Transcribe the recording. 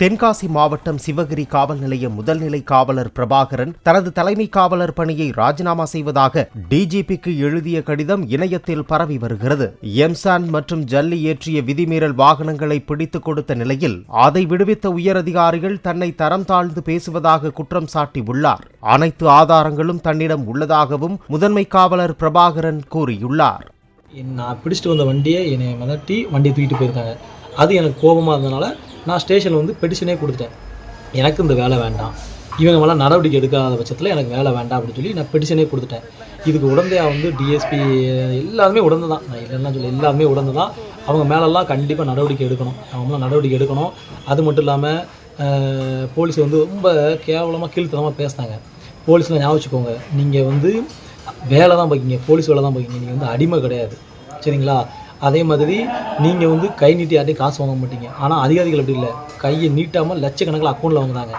தென்காசி மாவட்டம் சிவகிரி காவல் நிலைய முதல்நிலை காவலர் பிரபாகரன் தனது தலைமை காவலர் பணியை ராஜினாமா செய்வதாக டிஜிபிக்கு எழுதிய கடிதம் இணையத்தில் பரவி வருகிறது. எம்சான் மற்றும் ஜல்லி ஏற்றிய விதிமீறல் வாகனங்களை பிடித்துக் கொடுத்த நிலையில் அதை விடுவித்த உயரதிகாரிகள் தன்னை தரம் தாழ்ந்து பேசுவதாக குற்றம் சாட்டியுள்ளார். அனைத்து ஆதாரங்களும் தன்னிடம் உள்ளதாகவும் முதன்மை காவலர் பிரபாகரன் கூறியுள்ளார். நான் பிடிச்சிட்டு வந்த வண்டியை என்னை மிரட்டி வண்டியை தூக்கிட்டு போயிருக்காங்க. அது எனக்கு கோபமாக இருந்ததுனால நான் ஸ்டேஷனில் வந்து பெட்டிஷனே கொடுத்துட்டேன். எனக்கு இந்த வேலை வேண்டாம், இவங்க மேலே நடவடிக்கை எடுக்காத பட்சத்தில் எனக்கு வேலை வேண்டாம் அப்படின்னு சொல்லி நான் பெட்டிஷனே கொடுத்துட்டேன். இதுக்கு உடந்தையாக வந்து டிஎஸ்பி எல்லாருமே உடந்து தான், நான் இல்லைன்னா சொல்லி எல்லாருமே உடந்து தான். அவங்க மேலெல்லாம் கண்டிப்பாக நடவடிக்கை எடுக்கணும், அவங்களாம் நடவடிக்கை எடுக்கணும். அது மட்டும் இல்லாமல் போலீஸ் வந்து ரொம்ப கேவலமாக கீழ்த்தனமாக பேசினாங்க. போலீஸ்லாம் ஞாபகம் வச்சுக்கோங்க, நீங்கள் வந்து வேலை தான் பார்க்கிங்க, போலீஸ் வேலை தான் பார்க்கிங்க, நீங்கள் வந்து அடிமை கிடையாது, சரிங்களா? அதே மாதிரி நீங்கள் வந்து கை நீட்டி யார்ட்டையும் காசு வாங்க மாட்டீங்க. ஆனால் அதிகாரிகள் அப்படி இல்லை, கையை நீட்டாமல் லட்சக்கணக்கில் அக்கௌண்ட்டில் வாங்குறாங்க.